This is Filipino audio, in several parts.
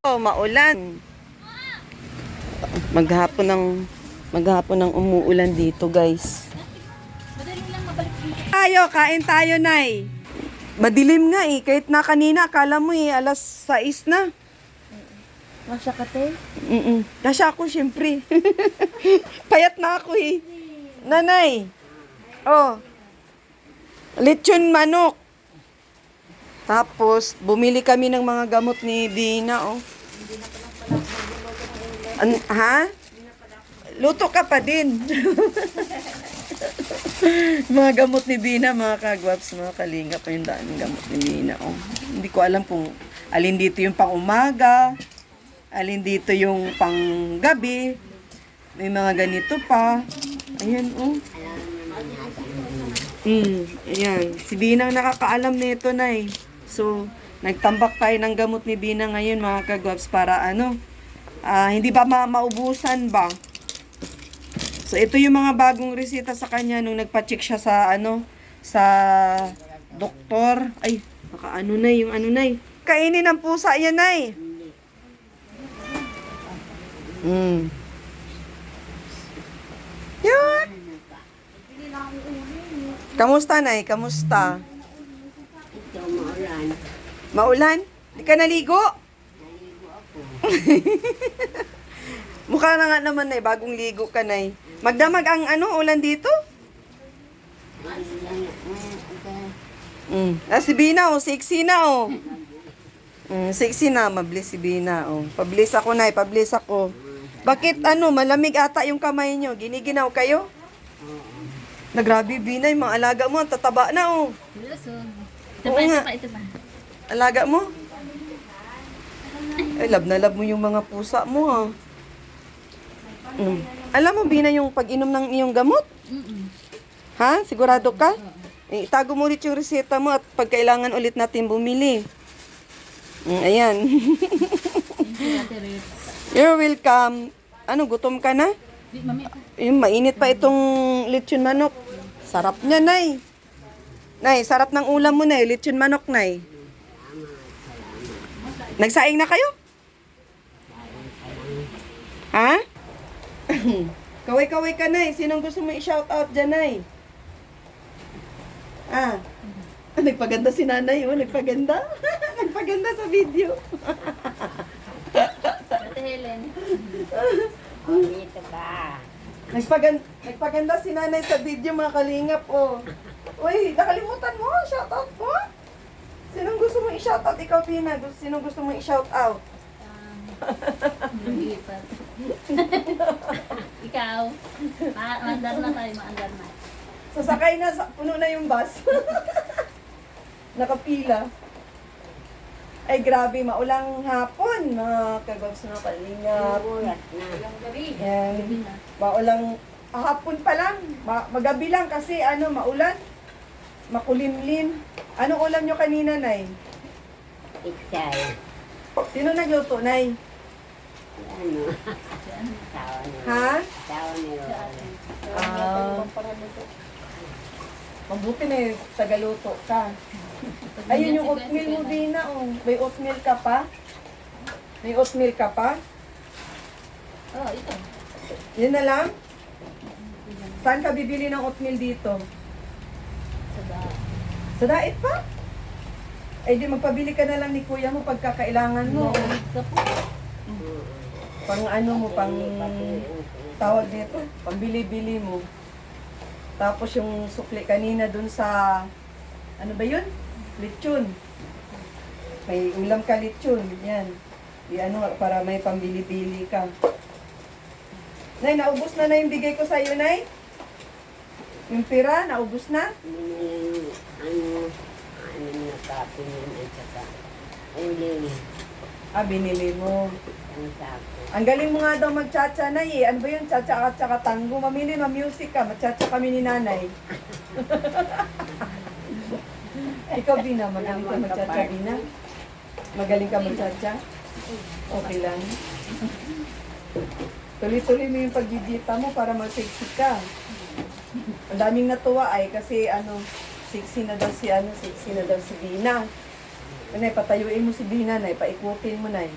Oh, maulan. Maghapon ng umuulan dito, guys. Kain tayo, Nay. Madilim nga eh. Kahit na kanina, akala mo eh, alas 6 na. Masya ka, te? Kasya ako, syempre. Payat na ako eh. Nanay. Oh. Lechon manok. Tapos, bumili kami ng mga gamot ni Dina, oh. Ha? Luto ka pa din. Mga gamot ni Dina, mga kagwaps, mga kalinga pa yung daan ng gamot ni Dina, oh. Hindi ko alam kung alin dito yung pang umaga, alin dito yung pang gabi. May mga ganito pa. Ayan, oh. Ayan. Si Dina ang nakakaalam nito, Nay. So, nagtambak tayo ng gamot ni Dina ngayon, mga kagwaps, para hindi ba maubusan ba? So, ito yung mga bagong resita sa kanya nung nagpa-check siya sa, sa doktor. Ay, baka yung Nay. Kainin ng pusa yan, Nay. Yun. Kamusta, Nay? Kamusta? Ito, maulan. Maulan? Di ka naligo? Naligo ako. Mukha na nga naman, Nay. Bagong ligo ka, Nay. Magdamag ang ulan dito? Si Bina, oh. Sexy na, oh. Sexy na. Mabilis si Bina, oh. Pabilis ako, Nay. Pabilis ako. Bakit, malamig ata yung kamay nyo? Giniginaw kayo? Nagrabe, Bina. Yung mga alaga mo, ang tataba na, oh. Ito pa. Alaga mo? Ay, love na love mo yung mga pusa mo, ha. Alam mo, Bina, yung pag-inom ng iyong gamot? Ha? Sigurado ka? Itago mo ulit yung reseta mo at pag kailangan ulit natin bumili. Ayan. You're welcome. Gutom ka na? Yung mainit pa itong lechon manok. Sarap niya, Nay. Nay, sarap ng ulam mo, Nay. Lechon manok, Nay. Nagsaing na kayo? Ha? Kaway-kaway ka, Nay. Sinong gusto mo i-shoutout dyan, Nay? Nagpaganda si Nanay, oh. Nagpaganda. Nagpaganda sa video. Ate Helen. Dito ka. Nagpaganda si Nanay sa video, mga kalingap, oh. Uy, nakalimutan mo, shoutout mo. Sinong gusto mo i-shoutout? Ikaw, Pina. Sinong gusto mo i-shoutout? Ikaw. Maandar na tayo, maandar na. Sasakay na, puno na yung bus. Nakapila. Ay, grabe, maulang hapon, mga kagwaps na kalingap. Ulang gabi. Yan. Maulang hapon pa lang. Magabi lang kasi maulan. Makulimlim. Anong ulam nyo kanina, Nay? Iksay. Sino nagluto, Nay? Tawa niyo. Ha? Tawa niyo. Mabuti na yung tagaluto ka. Ayun yung oatmeal mo, Dina, oh. May oatmeal ka pa? May oatmeal ka pa? Oh, ito. Yun na lang? Saan ka bibili ng oatmeal dito? Sa daet pa? Ay, di magpabili ka na lang ni kuya mo pagkakailangan mo. Pang pang tawag nito, pambili-bili mo. Tapos yung sukli kanina dun sa, ba yun? Lechon. May ulam ka lechon, yan. Para may pambili-bili ka. Nay, naubos na yung bigay ko sa'yo, Nay? Yung pira, naubos na? Na kape yun at saka uling. Binili mo. Ang sako. Ang galing mo nga daw mag-chacha, Nay, eh. Ano ba yun? Chacha at saka tango. Mamili, ma-music ka. Mag-chacha kami ni Nanay. Ikaw, Bina, magaling ka mag-chacha, Bina? Magaling ka mag-chacha? Okay lang. Tuloy-tuloy mo yung pag-gigita mo para mag-sexy ka. Ang daming natuwa ay kasi sexy na daw si Bina. Nay, patayuin mo si Bina, Nay. Paikutin mo, Nay.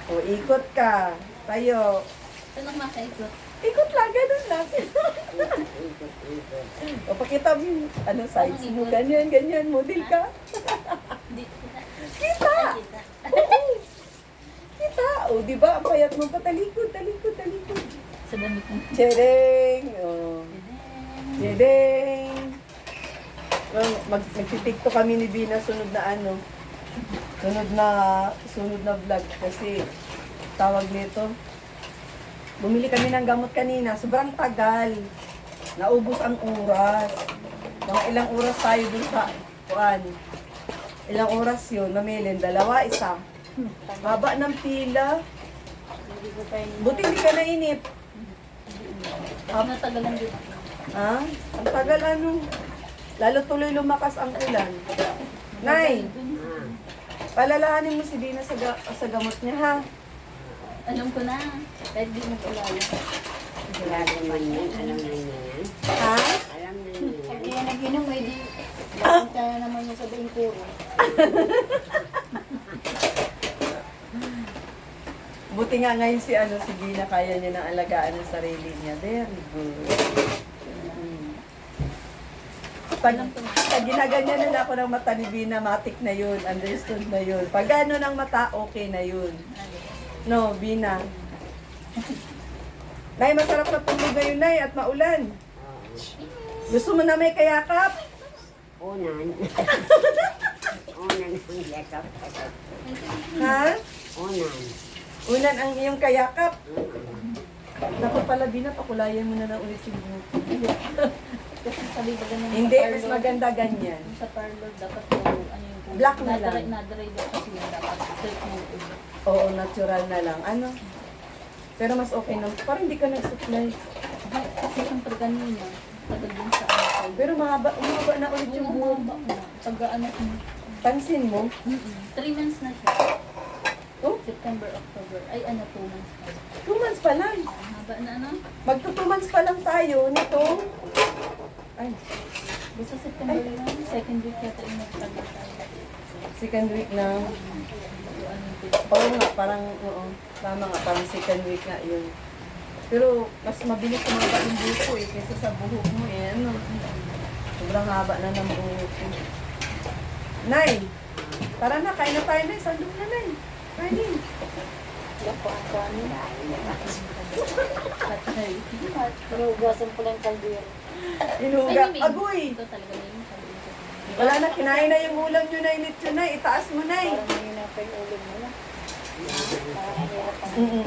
O, ikot ka. Tayo. Saan ang makaikot? Ikot lang, ganun lang. O, pakita mo yung size mo. Ganyan, ganyan. Model ka. Hindi, kita. Kita! Ay, kita. Oo. Kita. O, di ba? Ang payat mo pa. Talikod, talikod, talikod. Sa damit mo. Tsereng. O. Tsereng. Magtitikto kami ni Bina sunod na sunod na vlog kasi tawag nito. Bumili kami ng gamot kanina, sobrang tagal. Naubos ang oras. Mga ilang oras tayo dun sa kuan. Ilang oras yun, mamilin, 2, 1. Haba ng pila. Buti hindi ka nainip. Natagalan din ako. Ha? Ang tagal lalo tuloy lumakas ang ulan. Nay, palalahanin mo si Dina sa gamot niya ha. Alam ko na. Kahit di mo kilala. Sigurado man yan. Alam na niya yan. Ha? Alam na niya yan. Pag yan nag-inom, ay di. Kaya naman niya sabihin puro. Buti nga ngayon si Dina kaya niya nang alagaan ang sarili niya. Very good. Pag ginaganyan nila ako ng mata ni Bina, matik na yun, understood na yun. Pag gano'n ng mata, okay na yun. No, Bina. Nay, masarap na tulog ngayon, Nay, at maulan. Gusto mo na may kayakap? Unan. Unan ang yakap. Ha? Unan. Unan ang iyong kayakap. Dapat pala, Bina, pakulayan mo na ulit yung buhok. Kasi sabi ko ganun. Hindi, mas maganda ganyan. Sa parlor, dapat po, ano yung po. Black na lang. Nadry daw kasi yun dapat. Silk mo ulo. Oo, natural na lang. Pero mas okay na. Parang hindi ka nag-supply. Ay, kasi siyempre kanina, tagal din sa ano. Pero umaba na ulit yung buhok. Pag ano, Pansin mo? 3 months na siya. Oh, September, October. Ay, 2 months na. 2 months pa lang. Haba na ano? Magto 2 months pa lang tayo nito. Ay, Basta September lang. Second week yata yung nagtagal tayo. second week na. Ano Oo nga, parang, oo. Tama nga, parang second week na yun. Pero, mas mabilis kumaba yung buhok ko kaysa sa buhok mo eh. Sobrang haba na ng buhok ko. Nay, tara na, kain na tayo, Nay. Sandok na, Nay. Kainin. Patay. Pinugasan ko lang kaldero. Inuga. Agoy! Ito talaga na yung kaldero. Wala na, kinain na yung ulam nyo, Nay. Lechon, Nay. Itaas mo, Nay. Mahina yung ulo mo na.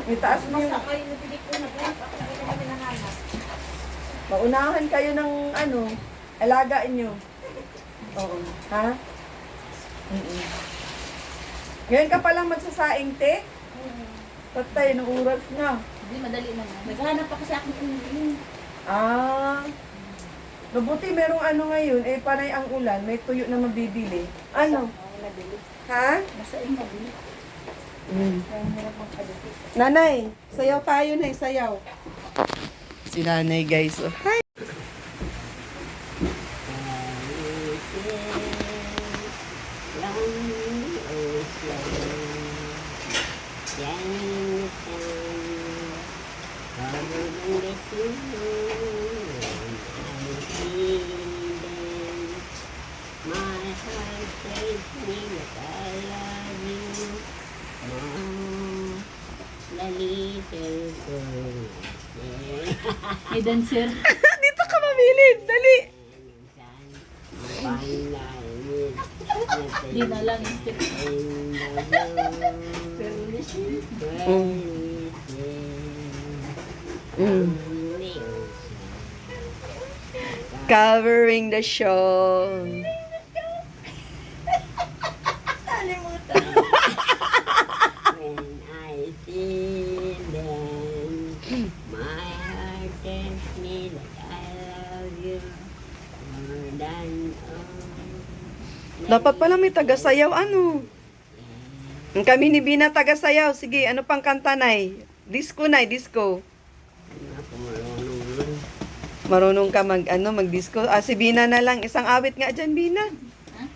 Itaas mo yung... Maunahan kayo ng alaga nyo. Oo. Ha? Ngayon ka palang magsasaing, te? Patay, ng oras na. Hindi, madali naman. Naghahanap ako sa akin yung Mabuti merong ngayon, panay ang ulan, may tuyo na mabibili. Ano? nabili. Ha? Basta yung nabili. Kaya hirap ang kaditi. Nanay, sayaw tayo, Nay, sayaw. Si Nanay, guys. Oh. Hi! My heart tells me that I love you more. The little girl. May dancer. Dito ka mabilin, dali! Di na lang yung step. Covering the show. When I see them, my heart tells me that I love you more than all. Dapat pala may taga-sayaw, Ang kami ni Bina taga-sayaw. Sige, ano pang kanta, Nay? Disco, Nay, disco. Ako marunong nun. Marunong ka mag-disco. Si Bina na lang. Isang awit nga dyan, Bina.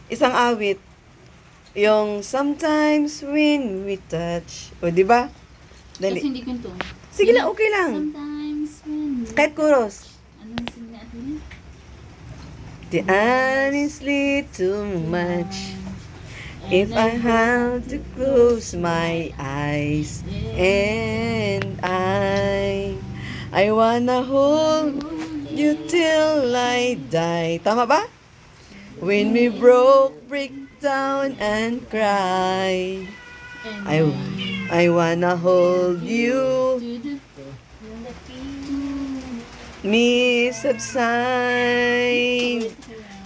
Isang awit. Yung sometimes when we touch. O, di ba? Kasi Dali. hindi ko ito. Sige lang, okay lang. Sometimes when... Kahit chorus. Anong sing na atin? The honestly too much. If I have to close my eyes and I wanna hold you till I die. Tama ba? When we break down and cry. I wanna hold you, To the me subside.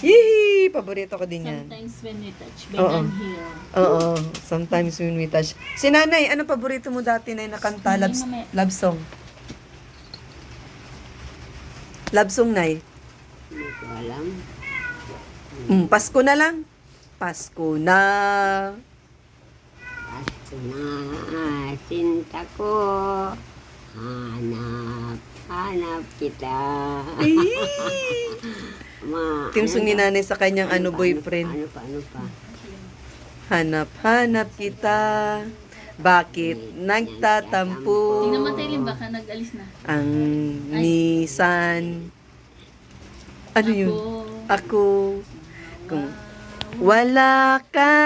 Yee! Paborito ko din yan. Sometimes when we touch, Oo. bend and heal. Oo, sometimes when we touch. Si nanay, ano paborito mo dati na nakanta? Love, Mamaya. love song. Love song, nay. Hindi ko alam. Pasko na lang. Pasko na. Pasko na, sinta ko. Hanap kita. Timsong ni nanay sa kanyang boyfriend. Ano pa? Hanap kita. Bakit nagtatampo Tingnan mo, Taylin, baka nag-alis na. ang nisan? Ano yun? Ako. Kung wala ka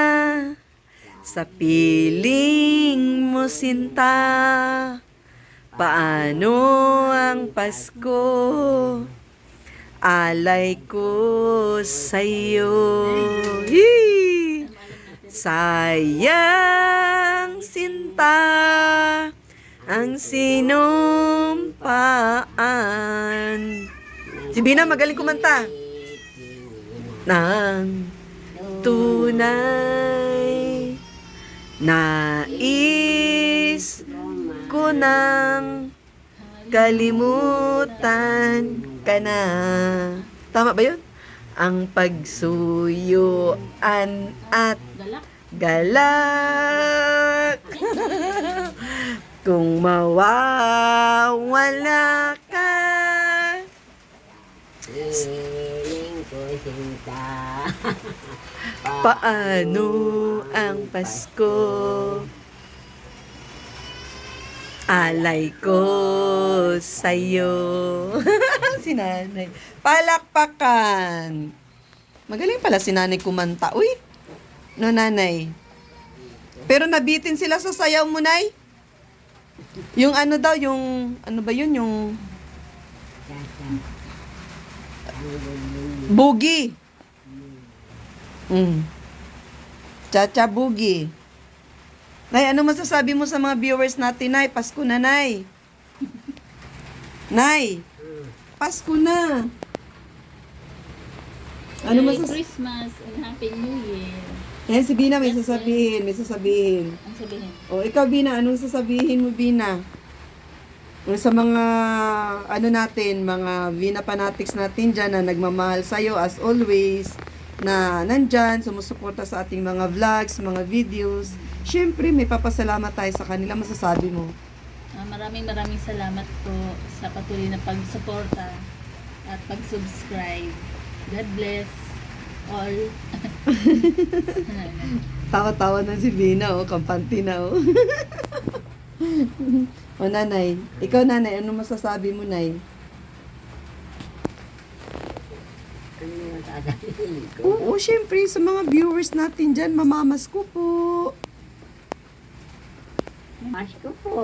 sa piling mo, sinta, paano ang Pasko? Alay ko sa'yo. Hee! Sayang sinta ang sinumpaan. Si Bina magaling kumanta. Nang tunay nais ko nang kalimutan ka na. Tama ba yun? Ang pagsuyuan at Galak. galak. Kung mawawala ka. Piling ko sinta. Paano ang Pasko? Alay ko sa'yo. Si nanay. Palakpakan. Magaling pala si nanay kumanta. Uy, no nanay. Pero nabitin sila sa sayaw mo, nay. Yung ano daw, yung, ano ba yun, yung boogie. Cha-cha boogie. Nay, ano masasabi mo sa mga viewers natin, Nay? Pasko na, Nay. Nay, Pasko na. Ano Merry masasabi? Christmas and Happy New Year. Yan, si Bina may sasabihin, may sasabihin. Ang sabihin? O, ikaw, Bina, anong sasabihin mo, Bina? Yung sa mga, ano natin, mga Vina fanatics natin dyan na nagmamahal sa'yo as always, na nandyan, sumusuporta sa ating mga vlogs, mga videos. Siyempre, may papasalamat tayo sa kanila. Masasabi mo? Maraming salamat po sa patuloy na pagsuporta at pag-subscribe. God bless all. Tawa-tawa na si Bina, oh. Kampante na, oh. O, nanay. Ikaw, nanay, ano masasabi mo, nay? Ano yung sasabihin ko? Oo, syempre, sa mga viewers natin dyan, mamamas ko po. Pasko po.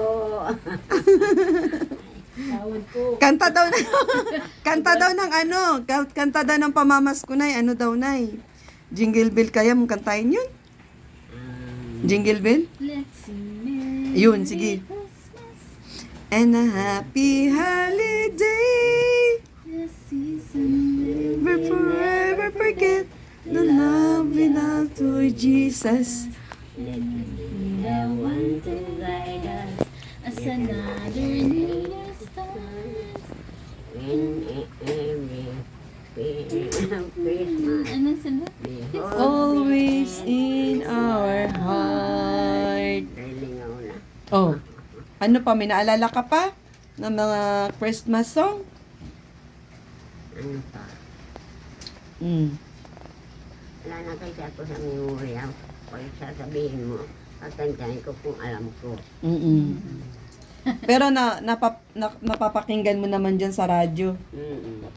Tawad po. Kanta daw ng ano, kanta daw ng pamamas ko, nay. Ano daw, nay? Jingle Bell, kaya mong kantahin yun? Jingle Bell? Let's sing Merry Yun, sige. Christmas. And a happy holiday. The season will We'll forever forget the love we love to Jesus. be the one to guide us as another new year starts. In every Christmas. Ano sila? Always in our heart. Dahilingaw na. Oh, ano pa? May naalala ka pa? Ng mga Christmas song? Ano pa? Mm. Wala na kasi ako sa memorya. Pag sabihin mo, kakantahin ko kung alam ko. Mm-mm. Pero napapakinggan mo naman dyan sa radyo,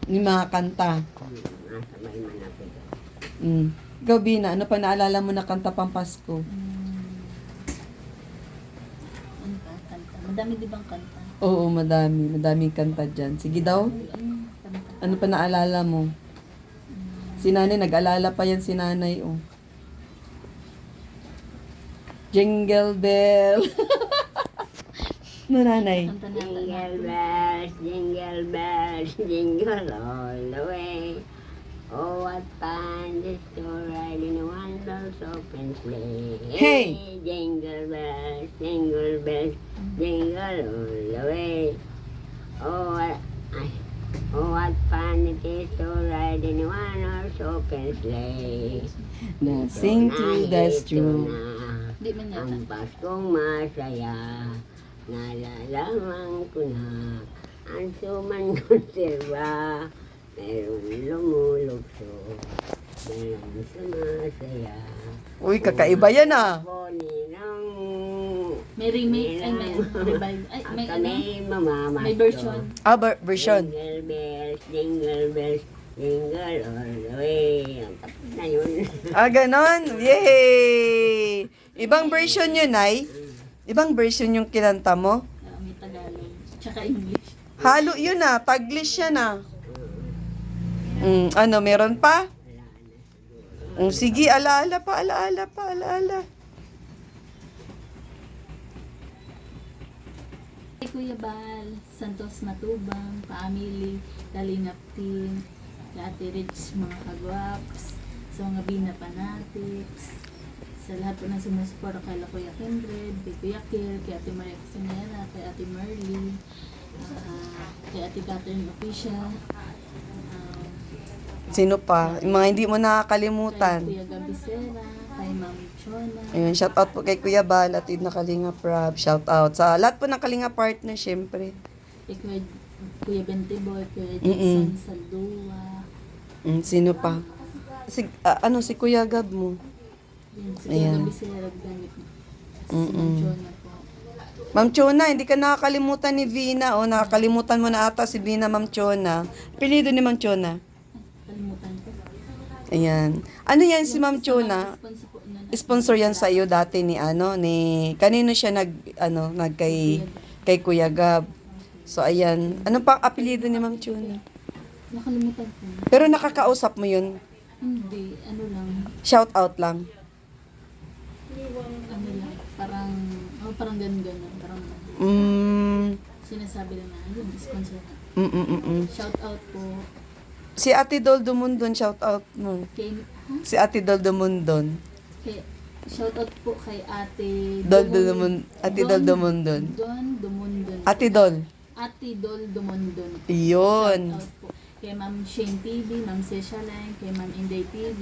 yung mga kanta. Nasa may manapit. Ikaw, Bina, ano pa naalala mo na kanta pang Pasko? Ano ba? Kanta. Madami di bang kanta? Oo, madaming kanta dyan. Sige daw, Ano kanta? ano pa naalala mo? Si nanay, nag-alala pa yan si nanay, oh. Jingle bell. No, nanay. Kanta na Jingle bells, jingle all the way. Oh, what fun it is to ride in a one-horse open sleigh. Hey! Jingle bells, jingle all the way. Oh, what fun it is to ride in a one-horse open sleigh. Na sing to the stream. Di man yata. Ang Paskong masaya, nalalaman ko na ang suman konserba, mayroong lumulugso, mayroong sumasaya. Uy, kakaiba yan ah. Boni ng May remake, ay may revive, ay may ano, kami mamamasko. may version. Ah, version. Jingle bells, jingle bells, jingle all the way. Ang tapos na yun. Ah, ganon. Yay! Ibang version yun, Nay. Ibang version yung kinanta mo. May Tagalog, tsaka English. Halo yun ah. Taglish yan ah. Ano, meron pa? Sige, alaala pa. Kay Kuya Bal, Santos Matubang, Paamili, Kalingap Team, kay Ate Rich, mga kagwaps, sa mga Bina Fanatics, sa lahat po ng sumusuporta kay Kuya Kindred, kay Kuya Kir, kay Ate Maria Casinera, kay Ate Merly, kay Ate Catherine Official, Sino pa? Yung mga hindi mo kay nakakalimutan. Kuya Gabisera, kay Ma'am Chona, Ayun, shout out po kay Kuya Bal at na Kalinga Prab. Shout out sa lahat po ng Kalinga partner, syempre. kay Kuya Bentiboy, Kuya Jason Saldua, Sino pa? Si Kuya Gab mo. yun, si Kuya Ayan. Gabisera, gamit si Ma'am Chona po. Ma'am Chona, hindi ka nakakalimutan ni Vina. O, nakakalimutan mo na ata si Vina, Ma'am Chona. Apelido ni Ma'am Chona. Kalimutan ko. Ayan. Ano yan si Ma'am Chona? Sponsor po nun. Sponsor yan sa iyo dati ni kanino siya kay Kuya Gab. So ayan, ano pang apelyido ni Ma'am Chona? Nakalimutan ko. Pero nakakausap mo yun. Hindi, ano lang, Shout out lang. ano lang, parang ganun, parang sinasabi lang na, yun, sponsor na. Shout out po Si Ate Dol Dumundon, shout out mo. kay, Si Ate Dol Dumundon. shout out po kay Ate Ate Dol Dumundon. Don Dumundon. Ate Dol. Ate Dol Dumundon. Iyon. Shout out po kay Ma'am Shane TV, Ma'am Sesha Lang, kay Ma'am Inday TV.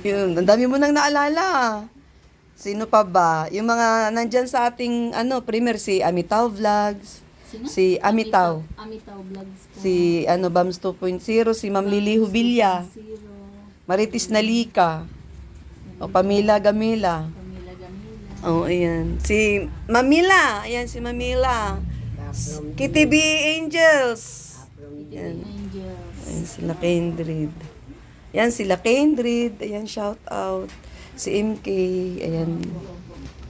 Yun, ang dami mo nang naalala. Sino pa ba? Yung mga nandyan sa ating, premier, si Amitaw Vlogs. Sino? Si Amitaw. Amitaw Vlogs po. Si, Bams 2.0, si Ma'am Lily Hubilla. Zero. Maritis Nalika. O, Pamila Gamila. Pamila Gamila. Oh, ayan. Si Mamila. Ayan, si Mamila. Kitty B. Angels. Yan. Angels. Ayan, sila Kindred. Ayan, sila Kindred. Ayan, shout out. Si MK. Ayan.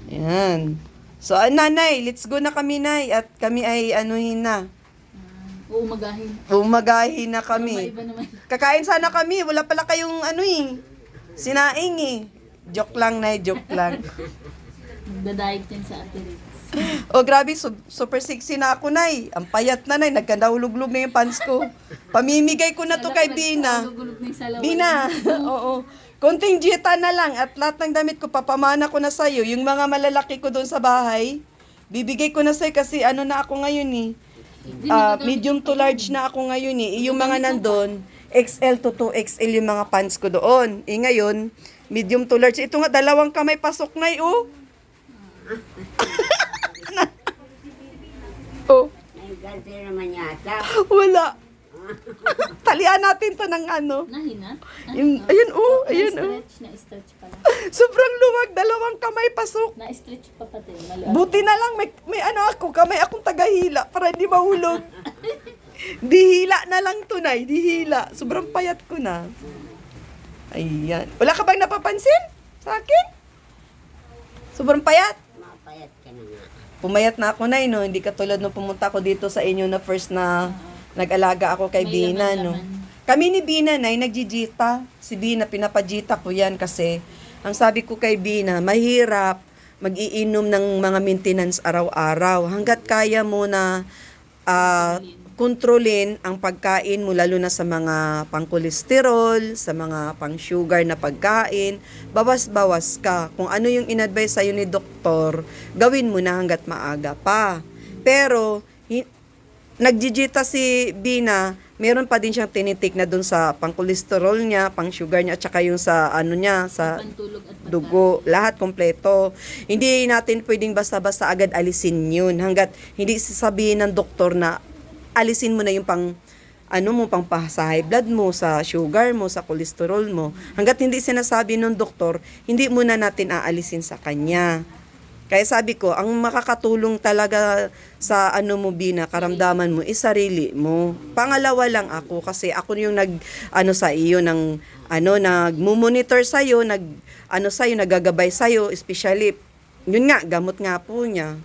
Ayan. So, nanay, let's go na kami, nay. At kami ay anuhin na. Uumagahin. Umagahin na May kami. iba naman. Kakain sana kami. Wala pala kayong sinaing eh. Joke lang, nay. Joke lang. Nagda-diet yan sa Ate Rix. Oh, grabe. Super sexy na ako, nay. Ang payat na, nay. Nagkandahulog-log na yung pants ko. Pamimigay ko na to kay Bina. Nagugulog na yung salawan. Bina. Oo. Konting dieta na lang at lahat ng damit ko papamana ko na sa'yo. Yung mga malalaki ko doon sa bahay, bibigay ko na sa'yo kasi na ako ngayon eh. Medium to large na ako ngayon eh. Yung mga nandun, XL to 2XL yung mga pants ko doon. Ngayon, medium to large. Ito nga, 2 kamay pasok na oh. Oh, Ay, ganti naman yata. wala. Talian natin to ng ano. Nahinat? Ayun, oh. Ayun, oh. Na-stretch pala. Sobrang luwag. Dalawang kamay pasok. Na-stretch pa pati. Mali. Buti na lang may ano ako. Kamay akong tagahila para hindi mahulog. Dihila na lang to, Nay. Dihila. Sobrang payat ko na. Ayan. Wala ka bang napapansin sa akin? Sobrang payat. Mapayat ka na nga. Pumayat na ako, Nay, no? Hindi katulad nung pumunta ako dito sa inyo na first na nag-alaga ako kay May Bina, no? laman-laman. Kami ni Bina, Nay, nagjijita. Si Bina, pinapajita ko yan kasi ang sabi ko kay Bina, mahirap mag-iinom ng mga maintenance araw-araw. Hanggat kaya mo na kontrolin ang pagkain mo, lalo na sa mga pang-kolesterol, sa mga pang-sugar na pagkain, bawas-bawas ka. Kung ano yung in-advise sa'yo ni doktor, gawin mo na hanggat maaga pa. Pero, nagjijita si Bina, meron pa din siyang tinitik na dun sa pang-kolesterol niya, pang-sugar niya, at saka yung sa ano niya, sa Pantulog at pagkain. dugo, lahat kompleto. Hindi natin pwedeng basta-basta agad alisin yun hanggat hindi sasabihin ng doktor na alisin mo na yung pang sa high blood mo, sa sugar mo, sa cholesterol mo. Hanggat hindi sinasabi ng doktor, hindi muna natin aalisin sa kanya. Kaya sabi ko, ang makakatulong talaga sa mo, Bina, karamdaman mo, is sarili mo. Pangalawa lang ako, kasi ako yung sa iyo, nagmumonitor sa'yo, nagagabay sa'yo, especially, yun nga, gamot nga po niya.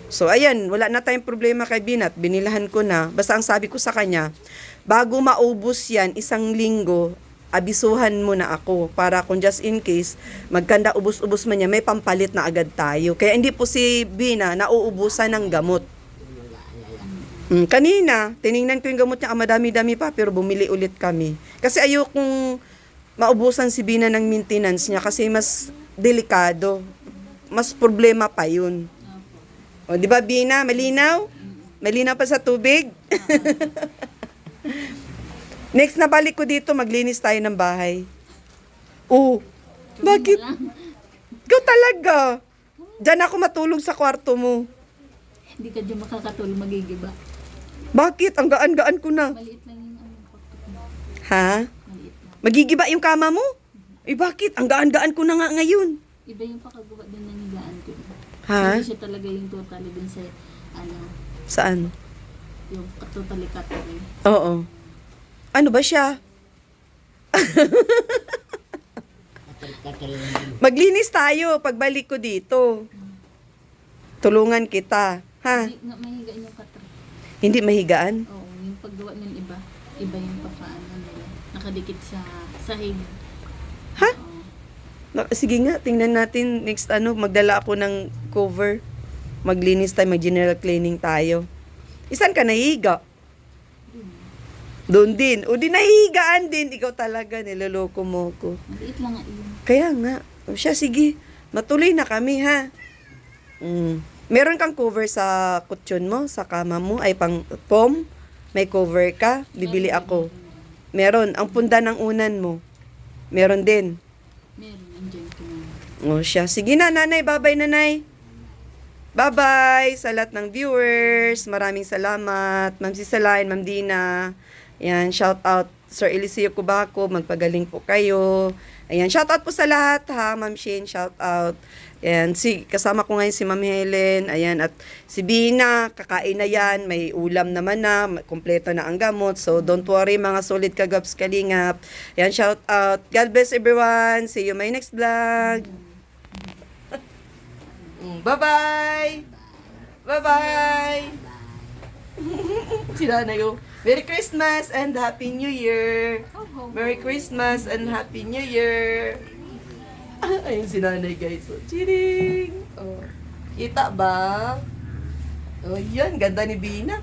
So, ayan, wala na tayong problema kay Bina at binilahan ko na. Basta ang sabi ko sa kanya, bago maubos yan, 1 linggo, abisuhan mo na ako para kung just in case, magkanda ubos-ubos man niya, may pampalit na agad tayo. Kaya hindi po si Bina nauubusan ng gamot. Kanina, tiningnan ko yung gamot niya, madami-dami pa, pero bumili ulit kami. Kasi ayokong maubusan si Bina ng maintenance niya kasi mas delikado. Mas problema pa yun. O, di ba, Bina? Malinaw? Malinaw pa sa tubig? Next na balik ko dito, maglinis tayo ng bahay. Oh, bakit? Ikaw talaga. Diyan ako matulog sa kwarto mo. Hindi ka dyan makakatulog, magigiba. Bakit? Ang gaan-gaan ko na. Maliit lang yung kwarto ko. Ha? Maliit lang. Magigiba yung kama mo? Eh, bakit? Ang gaan-gaan ko na nga ngayon. Iba yung pakagawa din ng higaan ko. Ha? Hindi siya talaga yung totally din sa, Saan? yung totally katari. Oo. Ano ba siya? Maglinis tayo pagbalik ko dito. Tulungan kita. Ha? Hindi nga mahiga yung katari. Hindi mahigaan? Oo, yung paggawa ng iba. Iba yung pagkaano nila. Nakadikit sa sahig. Ha? Oo. Sige nga, tingnan natin next magdala ako ng cover. Maglinis tayo, mag-general cleaning tayo. Isan ka nahiga? Doon din. O di nahihigaan din. Ikaw talaga, niloloko mo ko. Maliit lang nga yun. Kaya nga. O siya, sige. Matuloy na kami, ha? Meron kang cover sa kutsyon mo, sa kama mo, ay pang pom. May cover ka, bibili ako. Meron. Ang punda ng unan mo. Meron din. Meron, nandiyan ko na. O siya. Sige na, nanay. Bye-bye, nanay. Bye-bye sa lahat ng viewers. Maraming salamat. Ma'am Cicelaine, Ma'am Dina. Ayan, shout out Sir Eliseo Cubaco. Magpagaling po kayo. Ayan, shout out po sa lahat, ha. Ma'am Shane, shout out. Ayan, kasama ko ngayon si Ma'am Helen. Ayan, at si Bina, kakain na yan. May ulam naman na. Kompleto na ang gamot. So, don't worry, mga solid kagaps kalingap. Ayan, shout out. God bless everyone. See you in my next vlog. Bye-bye! Bye-bye! Sila na yun. Merry Christmas and Happy New Year! Merry Christmas and Happy New Year! Ayun si nanay, guys. Oh, chiring! Oh. Kita ba? Oh, yan. Ganda ni Bina.